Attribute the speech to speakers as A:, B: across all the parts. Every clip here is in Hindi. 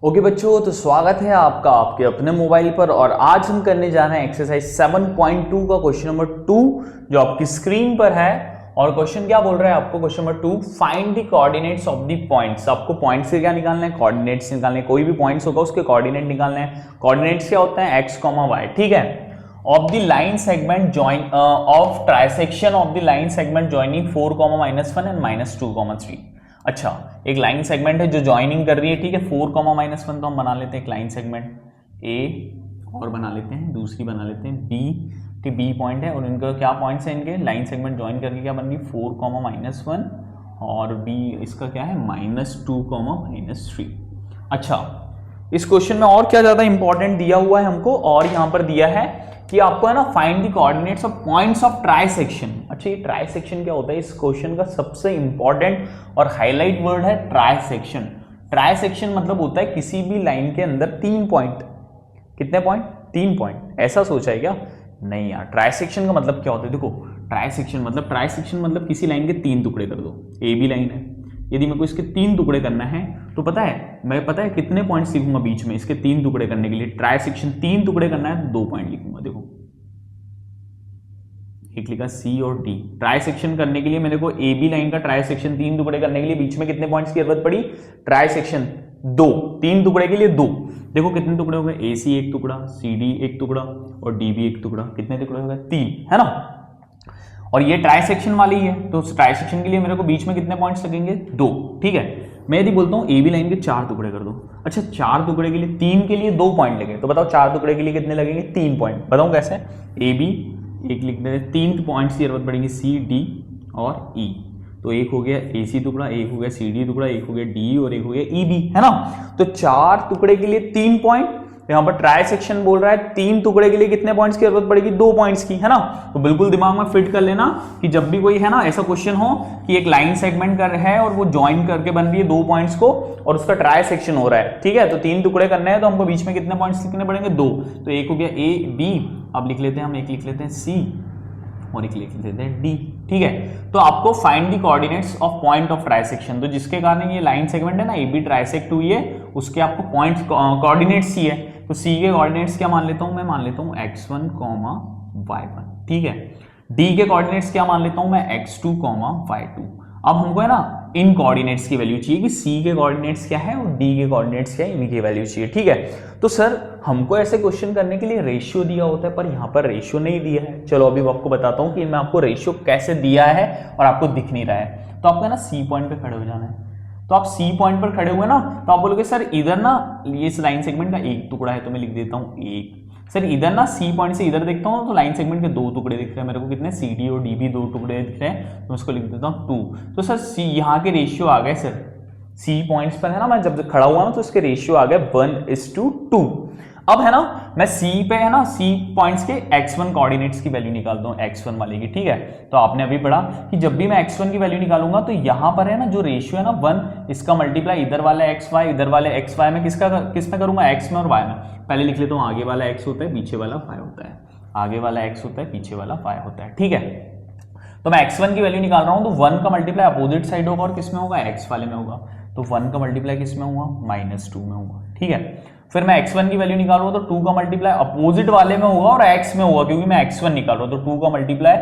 A: ओके बच्चों, तो स्वागत है आपका आपके अपने मोबाइल पर। और आज हम करने जा रहे हैं एक्सरसाइज 7.2 का क्वेश्चन नंबर 2 जो आपकी स्क्रीन पर है। और क्वेश्चन क्या बोल रहा है आपको? Question number 2, find the coordinates of the points. आपको पॉइंट्स से क्या निकालना है? कोऑर्डिनेट्स निकालने। कोई भी पॉइंट्स होगा उसके कोऑर्डिनेट निकालना है। कोऑर्डिनेट्स क्या होता है? x, y, ठीक है। Of the line segment join of trisection of the line segment joining 4, -1 and -2, 3। अच्छा, एक लाइन सेगमेंट है जो ज्वाइनिंग कर रही है, ठीक है। 4, -1 तो हम बना लेते हैं एक लाइन सेगमेंट ए, और बना लेते हैं दूसरी, बना लेते हैं बी, ठीक। बी पॉइंट है और इनका क्या पॉइंट्स है? इनके लाइन सेगमेंट ज्वाइन करके क्या बन रही? 4, -1 और बी इसका क्या है? -2, -3। अच्छा, इस क्वेश्चन में और क्या ज्यादा इंपॉर्टेंट दिया हुआ है हमको, और यहां पर दिया है कि आपको है ना find the coordinates of points of trisection. अच्छा, ये ट्राइसेक्शन क्या होता है? इस क्वेश्चन का सबसे इंपॉर्टेंट और हाईलाइट वर्ड है ट्राइसेक्शन। ट्राइसेक्शन मतलब होता है किसी भी लाइन के अंदर 3 पॉइंट। कितने पॉइंट? 3 पॉइंट। ऐसा सोचा है क्या? नहीं यार, ट्राइसेक्शन का मतलब क्या होता है? देखो, ट्राइसेक्शन मतलब किसी लाइन के 3 टुकड़े कर दो। ए बी लाइन है, यदि मेरे को इसके 3 टुकड़े करना है तो पता है कितने पॉइंट्स लिखूंगा बीच में इसके 3 टुकड़े करने के लिए? ट्राइसेक्शन 3 टुकड़े करना है तो 2 पॉइंट लिखूंगा। देखो, एक लिखा सी और डी। ट्राइसेक्शन करने के लिए मेरे को ए बी लाइन का ट्राइसेक्शन 3 टुकड़े करने के लिए बीच में कितने पॉइंट्स की जरूरत पड़ी? ट्राइसेक्शन 2, 3 टुकड़े के लिए 2। देखो कितने टुकड़े हो गए? ए सी एक टुकड़ा, सी डी एक टुकड़ा और डी बी एक टुकड़ा। कितने टुकड़े हो गए? 3, है ना। और ये ट्राइसेक्शन वाली है, तो ट्राइसेक्शन के लिए मेरे को बीच में कितने पॉइंट्स लगेंगे? 2, ठीक है। मैं यदि बोलता हूं ए बी लाइन के 4 टुकड़े कर दो। अच्छा, 4 टुकड़े के लिए 3 के लिए 2 पॉइंट लगे, तो बताओ 4 टुकड़े के लिए कितने लगेंगे? 3 पॉइंट। बताऊं कैसे? ए बी एक लिख देते हैं, 3 पॉइंट्स की जरूरत पड़ेगी, सी डी और ई। तो एक हो गया ए सी टुकड़ा, एक हो गया सी डी टुकड़ा, एक हो गया डी और एक हो गया ई बी, है ना। तो 4 टुकड़े के लिए 3 पॉइंट। यहां पर ट्राइसेक्शन बोल रहा है 3 टुकड़े के लिए कितने पॉइंट्स की जरूरत पड़ेगी? 2 पॉइंट्स की, है ना। तो बिल्कुल दिमाग में फिट कर लेना कि जब भी कोई है ना ऐसा क्वेश्चन हो कि एक लाइन सेगमेंट कर है और वो ज्वाइन करके बन रही है 2 पॉइंट्स को और उसका ट्राइसेक्शन हो रहा है, ठीक है। तो 3 टुकड़े करने हैं तो हमको बीच में कितने पॉइंट्स लिखने पड़ेंगे? 2। तो एक हो गया ए बी, अब लिख लेते हैं हम, एक लिख लेते हैं सी और एक लिख लेते हैं डी, ठीक है। तो आपको find the coordinates of point of trisection, तो जिसके कारण ये लाइन सेगमेंट है ना ए बी ट्राइसेक्ट हुई है, उसके आपको पॉइंट कोऑर्डिनेट्स सी है। तो सी के कोऑर्डिनेट्स क्या मान लेता हूं मैं? मान लेता हूं x1, y1, ठीक है। डी के कोऑर्डिनेट्स क्या मान लेता हूं मैं? x2, y2। अब हमको है ना इन कोऑर्डिनेट्स की वैल्यू चाहिए कि सी के कोऑर्डिनेट्स क्या है और डी के कोऑर्डिनेट्स क्या है, इनकी वैल्यू चाहिए, ठीक है। तो सर हमको ऐसे क्वेश्चन करने के लिए रेशियो दिया होता है, पर यहां पर रेशियो नहीं दिया है। चलो अभी आपको बताता हूं कि मैं आपको रेशियो कैसे दिया है और आपको दिख नहीं रहा है। तो आपको ना सी पॉइंट पे खड़े हो जाना है। तो आप सी पॉइंट पर खड़े हुए ना, तो आप बोलोगे सर इधर ना ये इस लाइन सेगमेंट का एक टुकड़ा है, तो मैं लिख देता हूं 1। सर इधर ना सी पॉइंट से इधर देखता हूं तो लाइन सेगमेंट के 2 टुकड़े दिख रहे हैं मेरे को। कितने? सी डी और डी भी 2 टुकड़े दिख रहे हैं, तो उसको लिख देता हूं 2। तो सर सी यहाँ के रेशियो आ गए सर, सी पॉइंट्स पर है ना, मैं जब खड़ा हुआ हूं तो इसके रेशियो आ गए 1:2। अब है ना मैं सी पे है ना सी पॉइंट्स के x1 कोऑर्डिनेट्स की वैल्यू निकालता हूं, x1 वाले की, ठीक है। तो आपने अभी पढ़ा कि जब भी मैं x1 की वैल्यू निकालूंगा तो यहां पर है ना जो रेशियो है ना 1, इसका मल्टीप्लाई इधर वाला xy, इधर वाले xy में किस में करूंगा? x में और y में। पहले लिख लेता हूं, आगे वाला x होता है, पीछे वाला y होता है। आगे वाला x होता है, पीछे वाला y होता है, ठीक है। तो मैं x1 की वैल्यू निकाल रहा हूं, तो 1 का मल्टीप्लाई अपोजिट साइड होगा और किस में होगा? x वाले में होगा। तो 1 का मल्टीप्लाई किस में होगा? -2 में होगा, ठीक है। फिर मैं x1 की वैल्यू निकाल रहा हूं तो 2 का मल्टीप्लाई अपोजिट वाले में होगा और x में होगा, क्योंकि मैं x1 निकाल रहा हूं। तो 2 का मल्टीप्लाई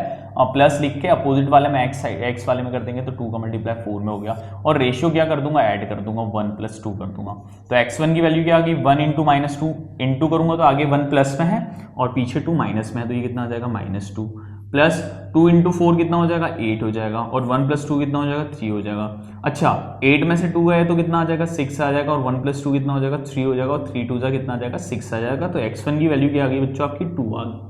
A: प्लस लिख के अपोजिट वाले में x वाले में कर देंगे, तो 2 का मल्टीप्लाई 4 में हो गया। और रेशियो क्या कर दूंगा? ऐड कर दूंगा, 1+2 कर दूंगा। तो x1 की वैल्यू क्या आ गई? 1 × -2 इंटू करूंगा तो आगे 1 प्लस में है और पीछे 2 माइनस में है, तो ये कितना आ जाएगा? -2 प्लस 2 × 4 कितना हो जाएगा? 8 हो जाएगा और 1+2 कितना हो जाएगा? 3 हो जाएगा। अच्छा, 8 में से 2 गए तो कितना आ जाएगा? 6 आ जाएगा और 1+2 कितना हो जाएगा? 3 हो जाएगा और 3 2 जा कितना आ जाएगा? 6 आ जाएगा। तो x1 की वैल्यू क्या आ गई बच्चों? आपकी 2 आ गई।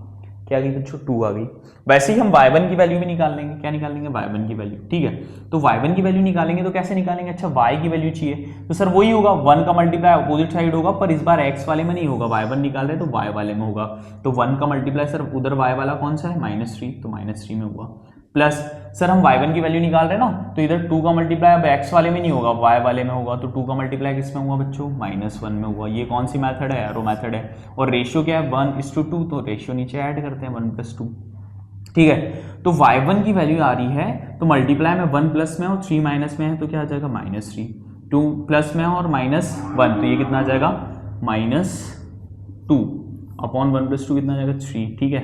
A: क्या आ गई बच्चों? 2 आ गई। वैसे ही हम y1 की वैल्यू भी निकाल लेंगे। क्या निकाल लेंगे? y1 की वैल्यू, ठीक है। तो y1 की वैल्यू निकालेंगे तो कैसे निकालेंगे? अच्छा, y की वैल्यू चाहिए तो सर वही होगा, 1 का मल्टीप्लाई अपोजिट साइड होगा, पर इस बार x वाले में नहीं होगा, y1 निकाल रहे हैं तो y वाले में होगा। तो 1 का मल्टीप्लाई सर उधर y वाला कौन सा है? -3, तो -3 में हुआ। प्लस सर हम y1 की वैल्यू निकाल रहे हैं ना, तो इधर 2 का मल्टीप्लाई अब x वाले में नहीं होगा, y वाले में होगा। तो 2 का मल्टीप्लाई किस में हुआ बच्चों? -1 में हुआ। ये कौन सी मेथड है? एरो मेथड है। और रेशियो क्या है? 1:2, तो रेशियो नीचे ऐड करते हैं 1+2, ठीक है। तो y1 की वैल्यू आ रही है, तो मल्टीप्लाई में 1 प्लस में और 3 माइनस में है, तो क्या आ जाएगा? -3। 2 प्लस में और -1, तो ये कितना आ जाएगा -2 अपॉन 1 + 2 कितना आ जाएगा 3, ठीक है।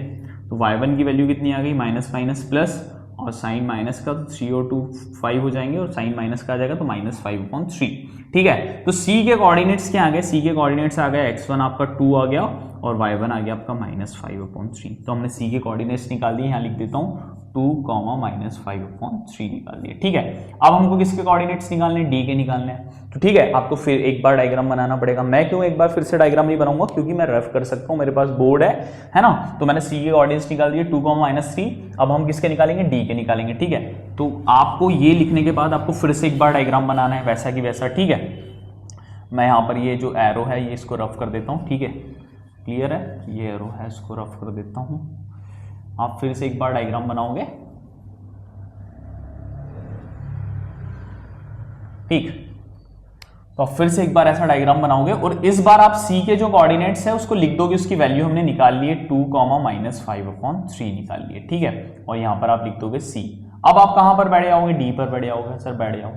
A: तो y1 की वैल्यू कितनी आ गई, माइनस माइनस प्लस, और साइन माइनस का तो 3 और 2 5 हो जाएंगे, और साइन माइनस का आ जाएगा तो -5/3, ठीक है। तो c के कोऑर्डिनेट्स क्या आ गए, c के कोऑर्डिनेट्स आ गए x1 आपका 2 आ गया और y1 आ गया आपका -5/3। तो हमने c के कोऑर्डिनेट्स निकाल दिए, यहाँ लिख देता हूँ 2, -5/3 निकाल दिए, ठीक है। अब हमको किसके कोऑर्डिनेट्स निकालने हैं, d के निकालने हैं। तो ठीक है, आपको फिर एक बार डायग्राम बनाना पड़ेगा। मैं क्यों एक बार फिर से डायग्राम नहीं बनाऊंगा, क्योंकि मैं रफ कर सकता हूं, मेरे पास बोर्ड है ना। तो मैंने c के कोऑर्डिनेट्स निकाल दिए 2, -3। अब हम किसके निकालेंगे, d के निकालेंगे, ठीक है। तो आपको ये लिखने के बाद आपको फिर से एक बार डायग्राम बनाना है वैसा की वैसा, ठीक है। मैं यहाँ पर ये जो एरो है ये इसको रफ कर देता हूँ, ठीक है, क्लियर है, ये एरो है इसको रफ कर देता हूँ। आप फिर से एक बार डायग्राम बनाओगे, ठीक। तो आप फिर से एक बार ऐसा डायग्राम बनाओगे और इस बार आप c के जो कोऑर्डिनेट्स है उसको लिख दोगे, उसकी वैल्यू हमने निकाल ली है 2, -5/3 निकाल लिए, ठीक है। और यहां पर आप लिख दोगे c। अब आप कहां पर बैठ जाओगे, d पर बैठ जाओगे। सर बैठ जाओ,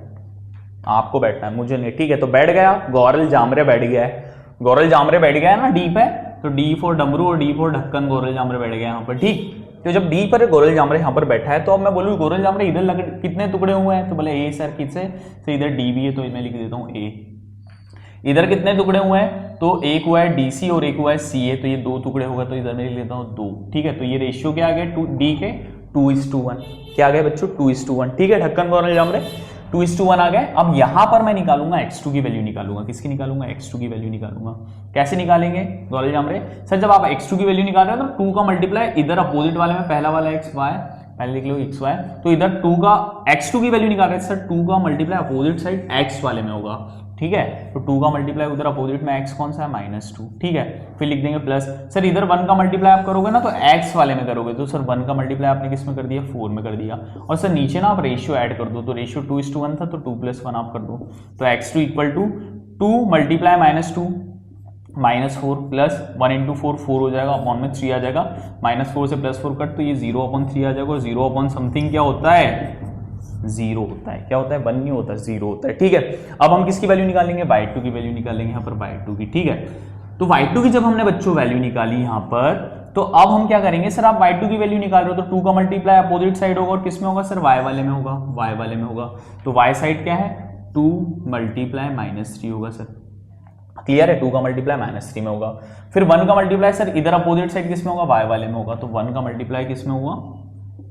A: आपको बैठना है, मुझे नहीं, ठीक है। तो बैठ गया, गौरल जामरे बैठ गया है, गौरल जामरे बैठ गया है ना d पे, तो d फॉर डमरू और d फॉर ढक्कन, गौरल जामरे बैठ गया यहाँ पर, ठीक। तो जब d पर गौरल जामरे यहाँ पर बैठा है, तो अब मैं बोलूँ गौरल जामरे इधर कितने टुकड़े हुए हैं, तो बोले a सर किससे, तो इधर d भी है, तो मैं लिख देता हूँ a। इधर कितने टुकड़े हुए हैं, तो एक हुआ है DC और एक हुआ है CA, तो ये 2 टुकड़े होगा, तो इधर मैं लिख लेता हूँ 2, ठीक है। तो ये रेशियो क्या आ गया D के 2:1, क्या आ गया बच्चों 2:1, ठीक है। ढक्कन गौरल जामरे 2:1 आ गए। अब यहां पर मैं निकालूंगा x2 की वैल्यू निकालूंगा, किसकी निकालूंगा, x2 की वैल्यू निकालूंगा। कैसे निकालेंगे गौरल जामरे, सर जब आप x2 की वैल्यू निकाल रहे हो तो 2 का मल्टीप्लाई इधर अपोजिट वाले में, पहला वाला x y, पहले लिख लो xy, तो इधर 2 का x2 की वैल्यू निकाल रहे हैं सर, 2 का मल्टीप्लाई अपोजिट साइड x वाले में होगा, ठीक है। तो 2 का मल्टीप्लाई उधर अपोजिट में x कौन सा है, -2, ठीक है। फिर लिख देंगे प्लस, सर इधर 1 का मल्टीप्लाई आप करोगे ना तो x वाले में करोगे, तो सर 1 का मल्टीप्लाई आपने किस में कर दिया, 4 में कर दिया। और सर नीचे ना आप रेशियो ऐड कर दो, तो रेशियो 2:1 था, तो 2 + 1 आप कर दो, तो x2 = 2 मल्टीप्लाई -2 -4 प्लस 1 × 4 4 हो जाएगा, अपॉन में 3 आ जाएगा, -4 से +4 कट, तो ये 0/3 आ जाएगा, और 0/समथिंग क्या होता है, 0 होता है, क्या होता है, 1 नहीं होता, 0 होता है, ठीक है। अब हम किसकी वैल्यू निकालेंगे, y2 की वैल्यू निकालेंगे यहाँ पर, y2 की, ठीक है। तो y2 की जब हमने बच्चों वैल्यू निकाली यहाँ पर, तो अब हम क्या करेंगे, सर आप y2 की वैल्यू निकाल रहे हो तो 2 का मल्टीप्लाई अपोजिट साइड होगा, और किस में होगा सर, y वाले में होगा, y वाले में होगा। तो y साइड क्या है, 2 × -3 होगा सर, क्लियर है, 2 का मल्टीप्लाई -3 में होगा। फिर 1 का मल्टीप्लाई सर इधर अपोजिट साइड किस में होगा, y वाले में होगा, तो 1 का मल्टीप्लाई किस में हुआ,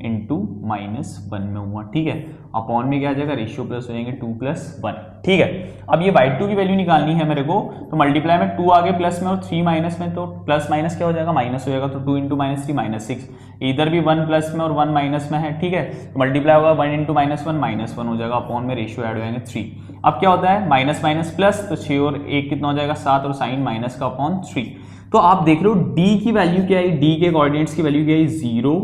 A: इंटू -1 में हुआ, ठीक है। अपॉन में क्या आ जाएगा, रेशियो प्लस हो जाएंगे 2 + 1, ठीक है। अब ये y2 की वैल्यू निकालनी है मेरे को, तो मल्टीप्लाई में 2 आगे प्लस में और 3 माइनस में, तो प्लस माइनस क्या हो जाएगा, माइनस हो जाएगा, तो 2 × -3 -6, इधर भी 1 प्लस में और 1 माइनस में है, ठीक है। तो मल्टीप्लाई होगा 1 × -1 हो जाएगा, अपॉन में रेशियो ऐड हो जाएंगे 3। अब क्या होता है, माइनस माइनस प्लस, तो 6 और 1 कितना हो जाएगा, 7, और साइन माइनस का अपॉन 3। तो आप देख रहे हो d की वैल्यू क्या है, d के कोऑर्डिनेट्स की वैल्यू क्या है, 0,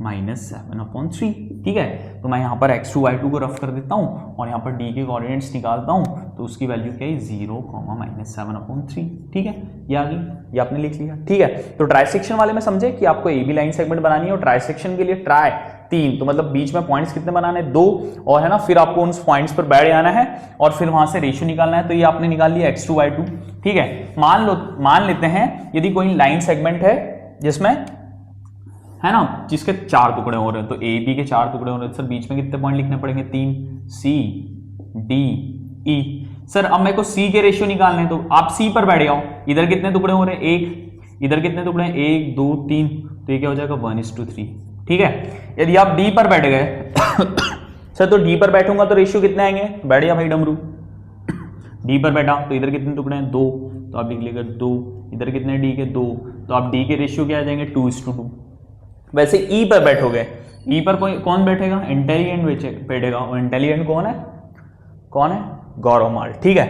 A: -7/3, ठीक है। तो मैं यहाँ पर x2 y2 को रफ कर देता हूँ और यहाँ पर d के कोऑर्डिनेट्स निकालता हूँ, तो उसकी वैल्यू क्या है, 0, -7/3, ठीक है। ये आ गई, ये आपने लिख लिया, ठीक है। तो ट्राइसेक्शन वाले में समझे कि आपको AB लाइन सेगमेंट बनानी है, और ट्राइसेक्शन के लिए ट्राई 3, तो मतलब बीच में पॉइंट्स कितने बनाने, 2, और है ना, फिर आपको उन पॉइंट्स पर बैठ जाना है और फिर वहां से रेशियो निकालना है। तो ये आपने निकाल लिया x2 y2, ठीक है। मान लेते हैं यदि कोई लाइन सेगमेंट है जिसमें, है ना, जिसके 4 टुकड़े हो रहे हैं, तो ए बी के 4 टुकड़े हो रहे हैं, सर बीच में कितने पॉइंट लिखने पड़ेंगे, 3, C D E। सर अब मेरे को C के रेशियो निकालने हैं, तो आप C पर बैठ जाओ, इधर कितने टुकड़े हो रहे हैं, 1, इधर कितने टुकड़े हैं, 1 2 3, तो ये क्या हो जाएगा, 1:3, ठीक है। यदि आप D पर बैठ गए सर, तो D पर बैठूंगा तो रेशियो कितने आएंगे, बैठ जा भाई डमरू, D पर बैठा तो इधर कितने टुकड़े हैं, 2, तो आप लिख लेगा 2, इधर कितने D के 2, तो आप D के रेशियो क्या आ जाएंगे, 2:2। वैसे E पर बैठोगे, E पर कौन बैठेगा, इंटेलिजेंट बैठेगा, और इंटेलिजेंट कौन है, गौरव माल, ठीक है।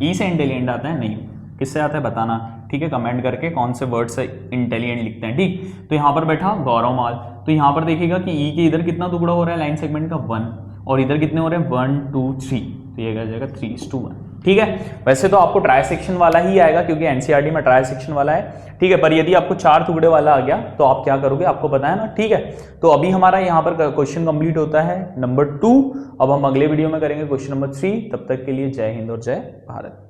A: E से इंटेलिजेंट आता है, नहीं, किससे आता है बताना, ठीक है, कमेंट करके कौन से वर्ड से इंटेलिजेंट लिखते हैं, ठीक। तो यहाँ पर बैठा गौरव माल, तो यहाँ पर देखिएगा कि E के इधर कितना टुकड़ा हो रहा है लाइन सेगमेंट का, 1, और इधर कितने हो रहे हैं, 1 2 3, तो ये आ जाएगा 3:1, ठीक है। वैसे तो आपको ट्राई सेक्शन वाला ही आएगा क्योंकि एनसीईआरटी में ट्राई सेक्शन वाला है, ठीक है। पर यदि आपको 4 टुकड़े वाला आ गया तो आप क्या करोगे, आपको पता है ना, ठीक है। तो अभी हमारा यहाँ पर क्वेश्चन कंप्लीट होता है नंबर 2। अब हम अगले वीडियो में करेंगे क्वेश्चन नंबर 3। तब तक के लिए जय हिंद और जय भारत।